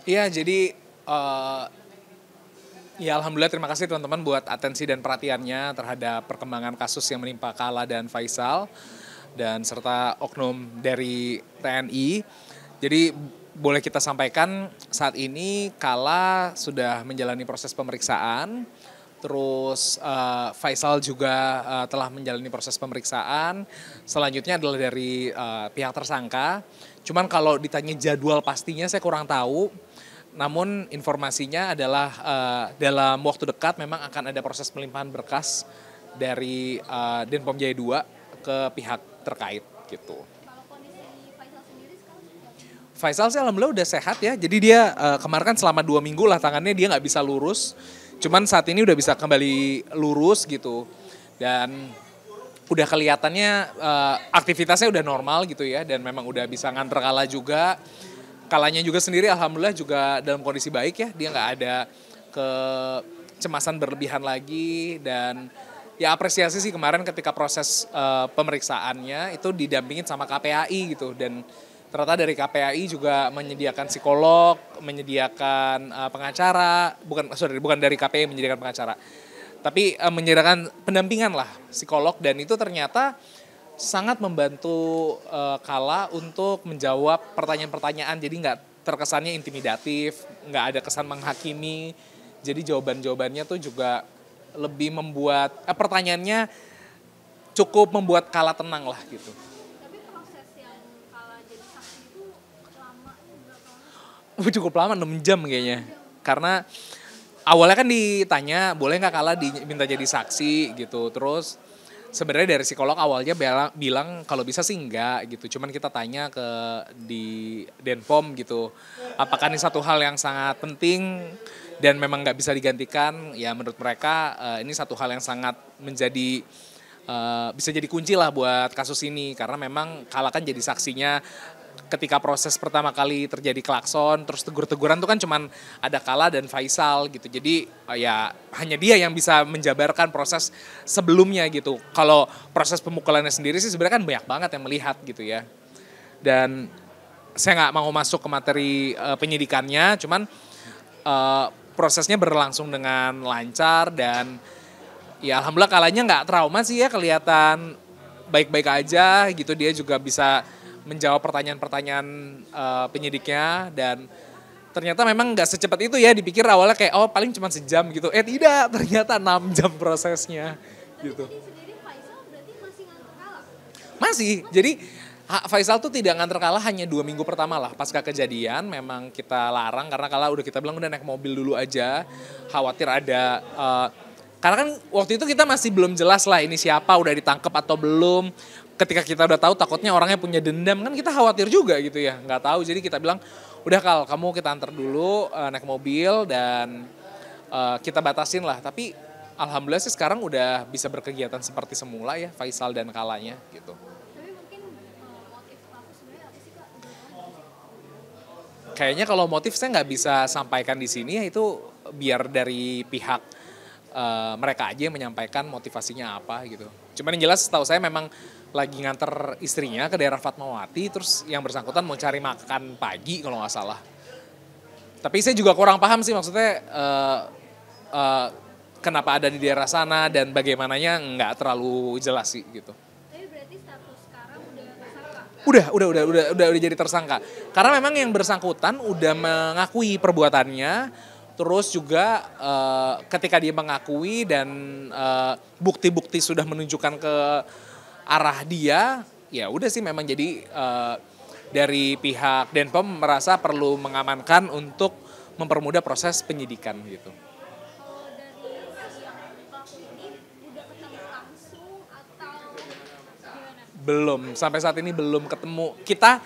Iya, jadi eh, ya alhamdulillah terima kasih teman-teman buat atensi dan perhatiannya terhadap perkembangan kasus yang menimpa Kala dan Faisal dan serta oknum dari TNI. Jadi boleh kita sampaikan saat ini Kala sudah menjalani proses pemeriksaan, terus Faisal juga telah menjalani proses pemeriksaan. Selanjutnya adalah dari pihak tersangka. Cuman kalau ditanya jadwal pastinya saya kurang tahu. Namun informasinya adalah dalam waktu dekat memang akan ada proses pelimpahan berkas dari Denpom Jaya 2 ke pihak terkait gitu. Kalau kondisi Faisal sendiri sekarang seperti apa? Faisal sih alhamdulillah udah sehat ya. Jadi dia kemarin kan selama 2 minggu lah tangannya dia nggak bisa lurus. Cuman saat ini udah bisa kembali lurus gitu. Dan udah kelihatannya aktivitasnya udah normal gitu ya. Dan memang udah bisa nganter Kala juga. Kalanya juga sendiri alhamdulillah juga dalam kondisi baik ya. Dia nggak ada kecemasan berlebihan lagi. Dan ya apresiasi sih kemarin ketika proses pemeriksaannya itu didampingin sama KPAI gitu. Dan ternyata dari KPAI juga menyediakan psikolog, menyediakan pengacara, bukan dari KPAI menyediakan pengacara, tapi menyediakan pendampingan lah psikolog dan itu ternyata sangat membantu Kala untuk menjawab pertanyaan-pertanyaan jadi nggak terkesannya intimidatif, nggak ada kesan menghakimi, jadi jawaban-jawabannya tuh juga lebih membuat pertanyaannya cukup membuat Kala tenang lah gitu. Tapi proses yang Kala jadi saksi itu lama berapa lama? Cukup lama 6 jam kayaknya. Karena awalnya kan ditanya boleh nggak Kala diminta jadi saksi gitu. Terus sebenarnya dari psikolog awalnya bilang kalau bisa sih enggak gitu. Cuman kita tanya ke di Denpom gitu. Apakah ini satu hal yang sangat penting dan memang nggak bisa digantikan? Ya menurut mereka ini satu hal yang sangat menjadi bisa jadi kunci lah buat kasus ini karena memang Kala kan jadi saksinya ketika proses pertama kali terjadi klakson terus tegur-teguran tuh kan cuman ada Kala dan Faisal gitu jadi ya hanya dia yang bisa menjabarkan proses sebelumnya gitu. Kalau proses pemukulannya sendiri sih sebenarnya kan banyak banget yang melihat gitu ya dan saya nggak mau masuk ke materi penyidikannya cuman prosesnya berlangsung dengan lancar dan ya alhamdulillah Kalanya nggak trauma sih ya kelihatan baik-baik aja gitu dia juga bisa menjawab pertanyaan-pertanyaan penyidiknya dan ternyata memang nggak secepat itu ya dipikir awalnya kayak oh paling cuma sejam gitu tidak ternyata 6 jam prosesnya Tapi gitu. tadi sendiri Faisal berarti masih ngantor Kala? Masih jadi Faisal tuh tidak nganter Kala hanya 2 minggu pertama lah pasca kejadian memang kita larang karena Kala udah kita bilang udah naik mobil dulu aja khawatir ada karena kan waktu itu kita masih belum jelas lah ini siapa udah ditangkap atau belum. Ketika kita udah tahu takutnya orangnya punya dendam kan kita khawatir juga gitu ya nggak tahu jadi kita bilang udah Kal kamu kita antar dulu naik mobil dan kita batasin lah tapi alhamdulillah sih sekarang udah bisa berkegiatan seperti semula ya Faisal dan Kalanya gitu. Tapi mungkin motif pelaku sebenarnya apa sih Kak? Kayaknya kalau motif saya nggak bisa sampaikan di sini ya itu biar dari pihak mereka aja yang menyampaikan motivasinya apa gitu. Cuman yang jelas setahu saya memang lagi nganter istrinya ke daerah Fatmawati terus yang bersangkutan mau cari makan pagi kalau nggak salah. Tapi saya juga kurang paham sih maksudnya kenapa ada di daerah sana dan bagaimananya nggak terlalu jelas sih gitu. Tapi berarti status sekarang udah tersangka? Udah jadi tersangka. Karena memang yang bersangkutan udah mengakui perbuatannya, terus juga ketika dia mengakui dan bukti-bukti sudah menunjukkan ke arah dia, ya udah sih memang jadi dari pihak Denpom merasa perlu mengamankan untuk mempermudah proses penyidikan gitu. Kalau dari si yang pelaku ini udah ketemu langsung atau gimana? Belum, sampai saat ini belum ketemu. Kita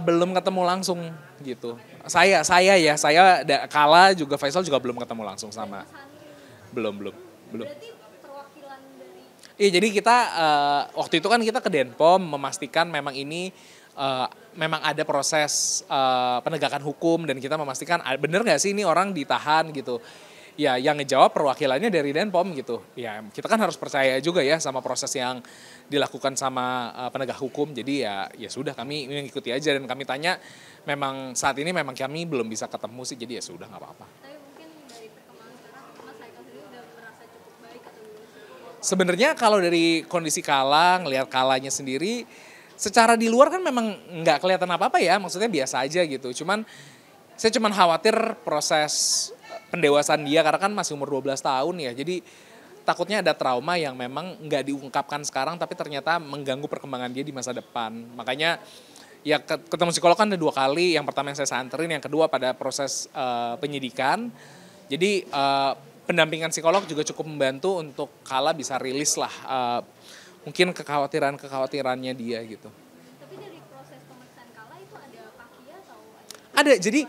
belum ketemu langsung gitu. Saya Kala juga Faisal juga belum ketemu langsung sama. Belum. Berarti perwakilan dari Iya jadi kita waktu itu kan kita ke Denpom memastikan memang ini memang ada proses penegakan hukum dan kita memastikan bener nggak sih ini orang ditahan gitu. ya yang ngejawab perwakilannya dari Denpom gitu. Ya kita kan harus percaya juga ya sama proses yang dilakukan sama penegak hukum. Jadi ya sudah kami mengikuti aja dan kami tanya memang saat ini memang kami belum bisa ketemu sih jadi ya sudah nggak apa-apa. Tapi mungkin dari perkembangan sekarang Mas Haikal sendiri udah merasa cukup baik atau gimana sih? Sebenarnya kalau dari kondisi Kala, ngelihat Kalanya sendiri, secara di luar kan memang nggak kelihatan apa-apa ya, maksudnya biasa aja gitu. Saya cuman khawatir proses pendewasaan dia karena kan masih umur 12 tahun ya. Jadi takutnya ada trauma yang memang nggak diungkapkan sekarang tapi ternyata mengganggu perkembangan dia di masa depan. Makanya ya ketemu psikolog kan ada 2 kali. Yang pertama yang saya santerin, yang kedua pada proses penyidikan. Jadi pendampingan psikolog juga cukup membantu untuk Kala bisa rilis lah mungkin kekhawatirannya dia gitu. Tapi dari proses pemeriksaan Kala itu ada Pakia atau Ada, jadi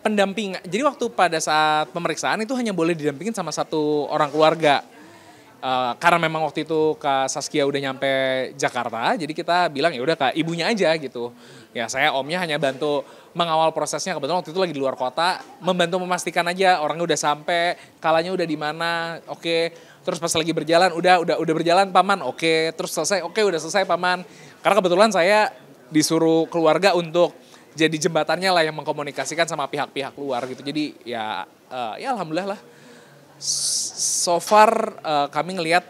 pendamping. Jadi waktu pada saat pemeriksaan itu hanya boleh didampingin sama 1 orang keluarga. Karena memang waktu itu Kak Saskia udah nyampe Jakarta, jadi kita bilang ya udah Kak ibunya aja gitu. Ya saya omnya hanya bantu mengawal prosesnya, kebetulan waktu itu lagi di luar kota, membantu memastikan aja orangnya udah sampai, Kalanya udah di mana, oke. Terus pas lagi berjalan, udah berjalan paman, oke. Terus selesai, oke udah selesai paman. Karena kebetulan saya disuruh keluarga untuk jadi jembatannya lah yang mengkomunikasikan sama pihak-pihak luar gitu. Jadi ya alhamdulillah lah. So far kami ngelihat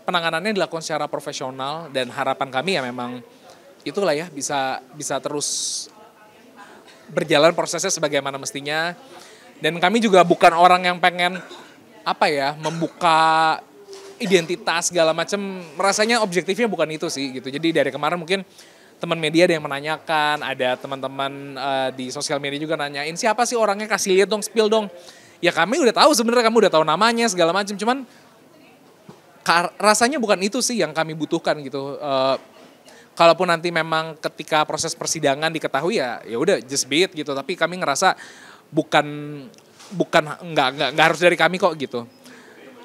penanganannya dilakukan secara profesional dan harapan kami ya memang itulah ya bisa terus berjalan prosesnya sebagaimana mestinya. Dan kami juga bukan orang yang pengen membuka identitas segala macam. Rasanya objektifnya bukan itu sih gitu. Jadi dari kemarin mungkin teman media ada yang menanyakan, ada teman-teman di sosial media juga nanyain siapa sih orangnya, kasih lihat dong, spill dong. Ya kami udah tahu sebenarnya, kamu udah tahu namanya segala macam, cuman rasanya bukan itu sih yang kami butuhkan gitu. Kalaupun nanti memang ketika proses persidangan diketahui ya udah just be it gitu, tapi kami ngerasa bukan nggak harus dari kami kok gitu.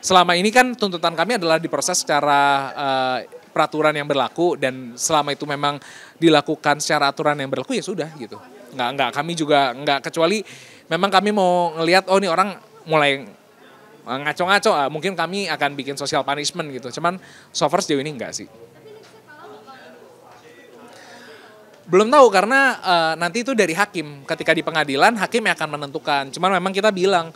Selama ini kan tuntutan kami adalah diproses secara peraturan yang berlaku dan selama itu memang dilakukan secara aturan yang berlaku ya sudah gitu. Nggak kami juga nggak, kecuali memang kami mau ngelihat oh nih orang mulai ngaco-ngaco, mungkin kami akan bikin social punishment gitu. Cuman so far sejauh ini enggak sih. Belum tahu karena nanti itu dari hakim. Ketika di pengadilan hakim yang akan menentukan. Cuman memang kita bilang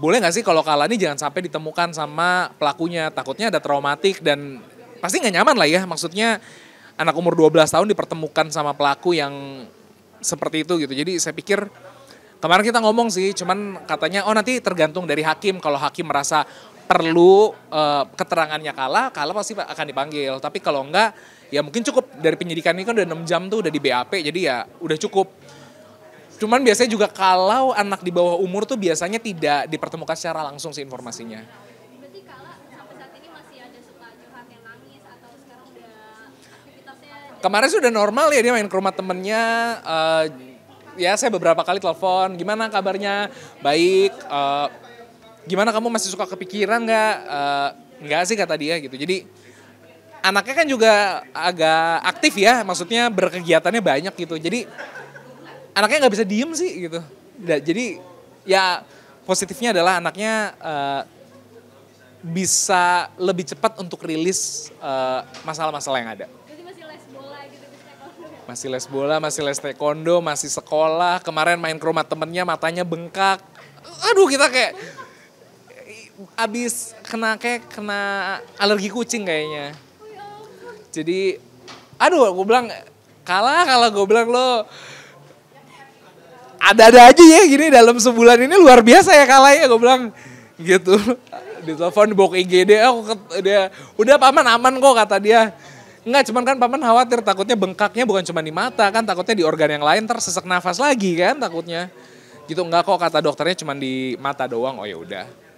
boleh nggak sih kalau Kala ini jangan sampai ditemukan sama pelakunya. Takutnya ada traumatik dan pasti nggak nyaman lah ya. Maksudnya anak umur 12 tahun dipertemukan sama pelaku yang seperti itu gitu. Jadi saya pikir kemarin kita ngomong sih, cuman katanya nanti tergantung dari hakim. Kalau hakim merasa perlu keterangannya Kala pasti akan dipanggil. Tapi kalau enggak, ya mungkin cukup dari penyidikan ini kan udah 6 jam tuh udah di BAP, jadi ya udah cukup. Cuman biasanya juga kalau anak di bawah umur tuh biasanya tidak dipertemukan secara langsung sih informasinya. Berarti Kala sampai saat ini masih ada suka curhat yang nangis atau sekarang udah aktivitasnya? Kemarin sudah normal ya, dia main ke rumah temennya. Ya saya beberapa kali telepon, gimana kabarnya? Baik. Gimana kamu masih suka kepikiran nggak? Nggak sih kata dia gitu. Jadi anaknya kan juga agak aktif ya, maksudnya berkegiatannya banyak gitu. Jadi anaknya nggak bisa diem sih gitu. Jadi ya positifnya adalah anaknya bisa lebih cepat untuk rilis masalah-masalah yang ada. Berarti masih les bola gitu di taekwondo? Masih les bola, masih les taekwondo, masih sekolah. Kemarin main ke rumah temennya matanya bengkak. Aduh kita kayak abis kena alergi kucing kayaknya. Jadi aduh gue bilang Kala gue bilang lo ada aja ya gini dalam sebulan ini luar biasa ya Kala ya, gue bilang gitu. Di telepon dibawa ke IGD, udah paman aman kok kata dia. Enggak, cuman kan paman khawatir takutnya bengkaknya bukan cuma di mata kan, takutnya di organ yang lain ntar sesak nafas lagi kan takutnya. Gitu enggak kok kata dokternya cuma di mata doang. Oh ya udah.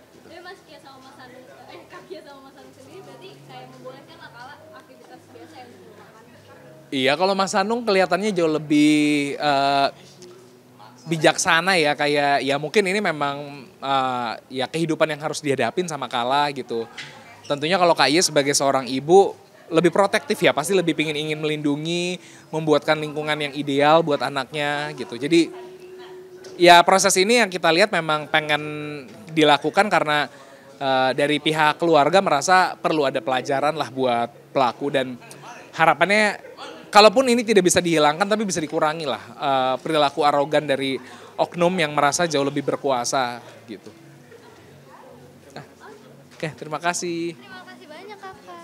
Iya kalau Mas Anung kelihatannya jauh lebih bijaksana ya, kayak ya mungkin ini memang ya kehidupan yang harus dihadapin sama Kala gitu. Tentunya kalau Kak Iya sebagai seorang ibu lebih protektif ya, pasti lebih ingin melindungi, membuatkan lingkungan yang ideal buat anaknya gitu. Jadi ya proses ini yang kita lihat memang pengen dilakukan karena dari pihak keluarga merasa perlu ada pelajaran lah buat pelaku dan harapannya kalaupun ini tidak bisa dihilangkan tapi bisa dikurangi lah perilaku arogan dari oknum yang merasa jauh lebih berkuasa gitu. Nah, oke, terima kasih. Terima kasih banyak kakak.